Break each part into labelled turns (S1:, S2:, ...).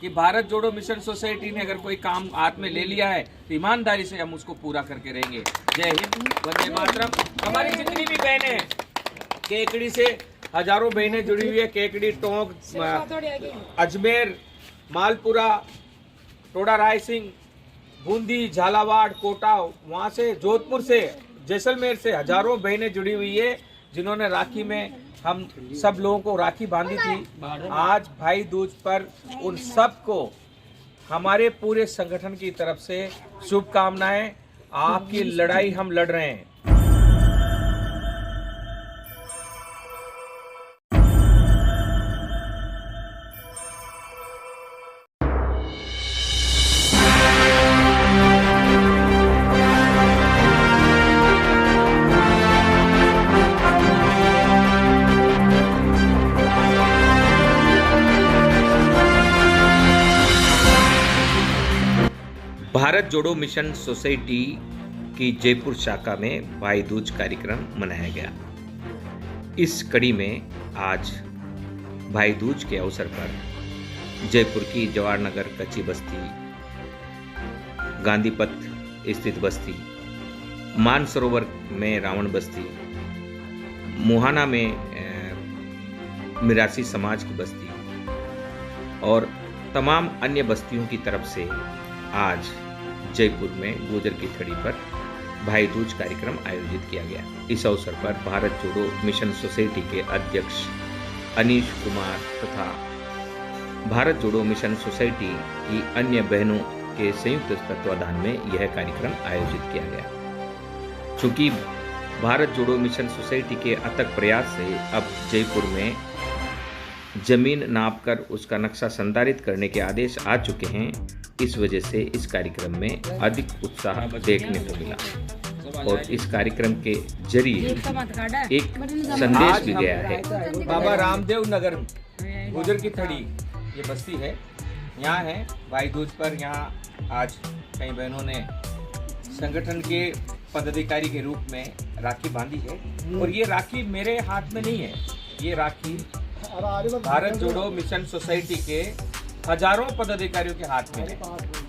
S1: कि भारत जोड़ो mission society ने अगर कोई काम हाथ में ले लिया है तो ईमानदारी से हम उसको पूरा करके रहेंगे। जय हिंद, वंदे मातरम। हमारी जितनी भी बहनें हैं, केकड़ी से हजारों बहनें जुड़ी हुई है, केकड़ी, टोंक, अजमेर, मालपुरा, टोडा रायसिंह, बूंदी, झालावाड़, कोटा, वहाँ से जोधपुर से, जैसलमेर से हजारों बहनें जुड़ी हुई है, जिन्होंने राखी में हम सब लोगों को राखी बांधी थी। आज भाई दूज पर उन सबको हमारे पूरे संगठन की तरफ से शुभकामनाएं। आपकी लड़ाई हम लड़ रहे हैं। भारत जोड़ो मिशन सोसाइटी की जयपुर शाखा में भाई दूज कार्यक्रम मनाया गया। इस कड़ी में आज भाई दूज के अवसर पर जयपुर की जवाहर नगर कच्ची बस्ती, गांधी पथ स्थित बस्ती, मानसरोवर में रावण बस्ती, मुहाना में मिरासी समाज की बस्ती और तमाम अन्य बस्तियों की तरफ से आज जयपुर में गोजर की थड़ी पर भाई दूज कार्यक्रम आयोजित किया गया। इस अवसर पर भारत जोड़ो मिशन सोसाइटी के अध्यक्ष अनीश कुमार तथा भारत जोड़ो मिशन सोसाइटी की अन्य बहनों के संयुक्त तत्वाधान में यह कार्यक्रम आयोजित किया गया। चूंकि भारत जोड़ो मिशन सोसाइटी के अथक प्रयास से अब जयपुर में जमीन नापकर उसका नक्शा संधारित करने के आदेश आ चुके हैं, इस वजह से इस कार्यक्रम में अधिक उत्साह देखने को मिला और इस कार्यक्रम के जरिए एक संदेश भी गया है। बाबा रामदेव नगर गुजर की थड़ी ये बस्ती है, यहाँ है भाई दूज पर। यहाँ आज कई बहनों ने संगठन के पदाधिकारी के रूप में राखी बांधी है और ये राखी मेरे हाथ में नहीं है, ये राखी भारत जोड़ो मिशन सोसाइटी के हजारों पदाधिकारियों के हाथ में है।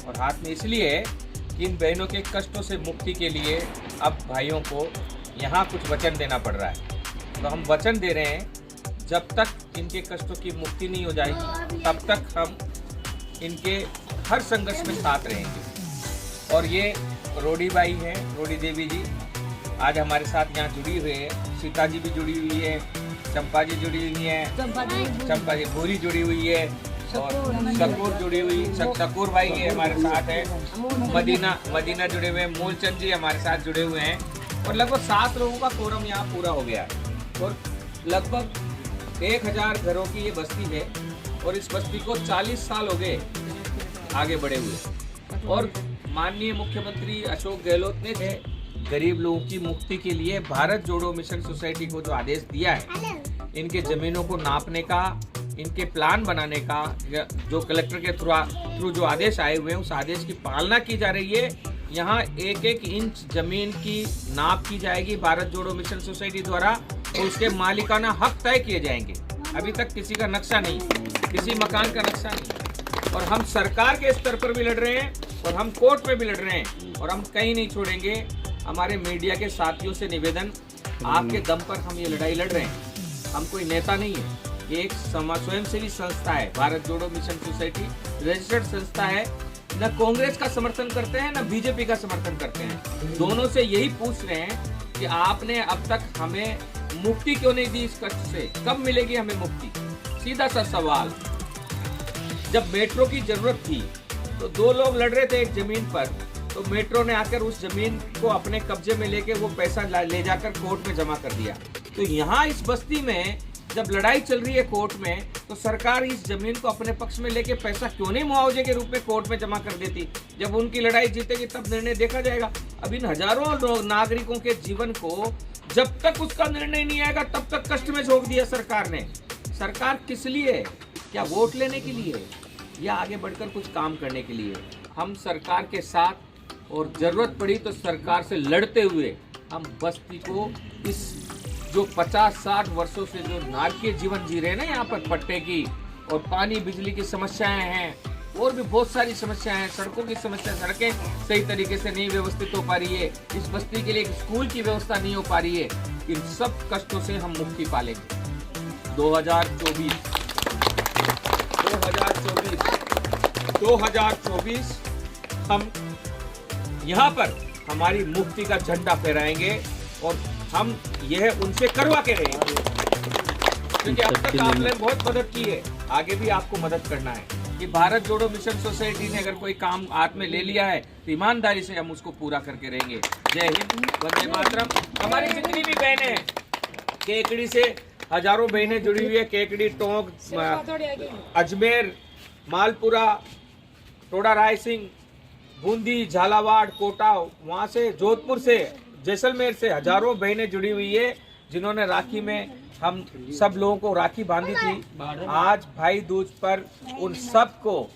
S1: और हाथ में इसलिए है कि इन बहनों के कष्टों से मुक्ति के लिए अब भाइयों को यहाँ कुछ वचन देना पड़ रहा है। तो हम वचन दे रहे हैं, जब तक इनके कष्टों की मुक्ति नहीं हो जाएगी तब तक हम इनके हर संघर्ष में साथ रहेंगे। और ये रोडी बाई है, रोडी देवी जी आज हमारे साथ यहाँ जुड़ी हुई है, सीता जी भी जुड़ी हुई है, चंपा जी जुड़ी हुई है, चंपा जी भूरी जुड़ी हुई है और शकूर जुड़ी हुई, शकूर भाई ये हमारे साथ है, मदीना जुड़े हुए हैं, मूलचंद जी हमारे साथ जुड़े हुए हैं और लगभग 7 लोगों का कोरम यहाँ पूरा हो गया है। और लगभग 1000 घरों की ये बस्ती है और इस बस्ती को 40 साल हो गए आगे बढ़े हुए। और माननीय मुख्यमंत्री अशोक गहलोत ने गरीब लोगों की मुक्ति के लिए भारत जोड़ो मिशन सोसाइटी को जो आदेश दिया है, इनके जमीनों को नापने का, इनके प्लान बनाने का, जो कलेक्टर के थ्रू जो आदेश आए हुए हैं उस आदेश की पालना की जा रही है। यहाँ 1-1 इंच जमीन की नाप की जाएगी भारत जोड़ो मिशन सोसाइटी द्वारा और उसके मालिकाना हक तय किए जाएंगे। अभी तक किसी का नक्शा नहीं, किसी मकान का नक्शा नहीं। और हम सरकार के स्तर पर भी लड़ रहे हैं और हम कोर्ट में भी लड़ रहे हैं और हम कहीं नहीं छोड़ेंगे। हमारे मीडिया के साथियों से निवेदन, आपके दम पर हम ये लड़ाई लड़ रहे हैं। हम कोई नेता नहीं है, ये एक स्वयंसेवी संस्था है। भारत जोड़ो मिशन सोसाइटी रजिस्टर्ड संस्था है। न कांग्रेस का समर्थन करते हैं न बीजेपी का समर्थन करते हैं। दोनों से यही पूछ रहे हैं कि आपने अब तक हमें मुक्ति क्यों नहीं दी इस कष्ट से, कब मिलेगी हमें मुक्ति। सीधा सा सवाल। जब मेट्रो की जरूरत थी तो 2 लोग लड़ रहे थे एक जमीन पर, तो मेट्रो ने आकर उस जमीन को अपने कब्जे में लेके वो पैसा ले जाकर कोर्ट में जमा कर दिया। तो यहाँ इस बस्ती में जब लड़ाई चल रही है कोर्ट में, तो सरकार इस जमीन को अपने पक्ष में लेके पैसा क्यों नहीं मुआवजे के रूप में कोर्ट में जमा कर देती। जब उनकी लड़ाई जीतेगी तब निर्णय देखा जाएगा। अब इन हजारों नागरिकों के जीवन को जब तक उसका निर्णय नहीं आएगा तब तक कष्ट में झोंक दिया सरकार ने। सरकार किस लिए? क्या वोट लेने के लिए या आगे बढ़कर कुछ काम करने के लिए? हम सरकार के साथ और जरूरत पड़ी तो सरकार से लड़ते हुए हम बस्ती को इस जो 50-60 वर्षों से जो नारकीय जीवन जी रहे हैं ना यहाँ पर, पट्टे की और पानी बिजली की समस्याएं हैं और भी बहुत सारी समस्याएं हैं। सड़कों की समस्या, सड़कें सही तरीके से नहीं व्यवस्थित हो पा रही है, इस बस्ती के लिए एक स्कूल की व्यवस्था नहीं हो पा रही है। इन सब कष्टों से हम मुक्ति पालेंगे। 2024 हम यहाँ पर हमारी मुक्ति का झंडा फहराएंगे और हम यह उनसे करवा के रहेंगे, क्योंकि अब तक आपने बहुत मदद की है, आगे भी आपको मदद करना है। कि भारत जोड़ो मिशन सोसाइटी ने अगर कोई काम हाथ में ले लिया है तो ईमानदारी से हम उसको पूरा करके रहेंगे। जय हिंद, वंदे मातरम। हमारी जितनी भी बहनें हैं, केकड़ी से हजारों बहनें जुड़ी हुई है, केकड़ी, टोंक, अजमेर, मालपुरा, टोडा रायसिंह, बूंदी, झालावाड़, कोटा, वहाँ से जोधपुर से, जैसलमेर से हजारों बहनें जुड़ी हुई है, जिन्होंने राखी में हम सब लोगों को राखी बांधी थी। आज भाई दूज पर उन सब को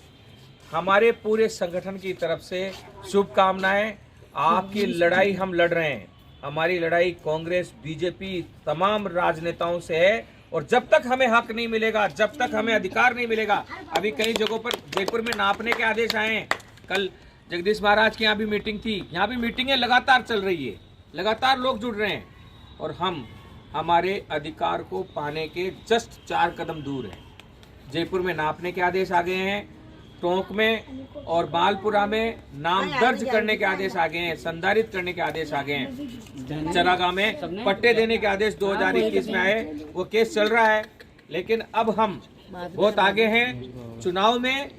S1: हमारे पूरे संगठन की तरफ से शुभकामनाएं। आपकी लड़ाई हम लड़ रहे हैं, हमारी लड़ाई कांग्रेस, बीजेपी, तमाम राजनेताओं से है। और जब तक हमें हक नहीं मिलेगा, जब तक हमें अधिकार नहीं मिलेगा, अभी कई जगहों पर जयपुर में नापने के आदेश आए हैं। कल जगदीश महाराज की यहाँ भी मीटिंग थी, यहाँ भी मीटिंगें लगातार चल रही है, लगातार लोग जुड़ रहे हैं और हम हमारे अधिकार को पाने के जस्ट 4 कदम दूर हैं। जयपुर में नापने के आदेश आ गए हैं, टोंक में और मालपुरा में नाम दर्ज करने के आदेश आ गए हैं, संधारित करने के आदेश आ गए हैं। चरागांव में पट्टे देने के आदेश 2021 में आए, वो केस चल रहा है। लेकिन अब हम बहुत आगे हैं। चुनाव में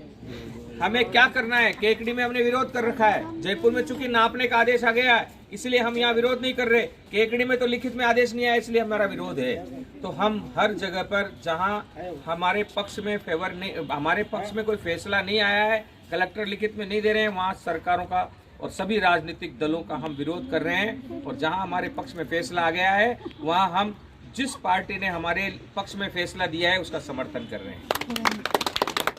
S1: हमें क्या करना है, केकड़ी में हमने विरोध कर रखा है, जयपुर में चूंकि नापने का आदेश आ गया है इसलिए हम यहाँ विरोध नहीं कर रहे। केकड़ी में तो लिखित में आदेश नहीं आया इसलिए हमारा विरोध है। तो हम हर जगह पर जहाँ हमारे पक्ष में फेवर नहीं, हमारे पक्ष में कोई फैसला नहीं आया है, कलेक्टर लिखित में नहीं दे रहे हैं, वहाँ सरकारों का और सभी राजनीतिक दलों का हम विरोध कर रहे हैं। और जहाँ हमारे पक्ष में फैसला आ गया है वहाँ हम जिस पार्टी ने हमारे पक्ष में फैसला दिया है उसका समर्थन कर रहे हैं।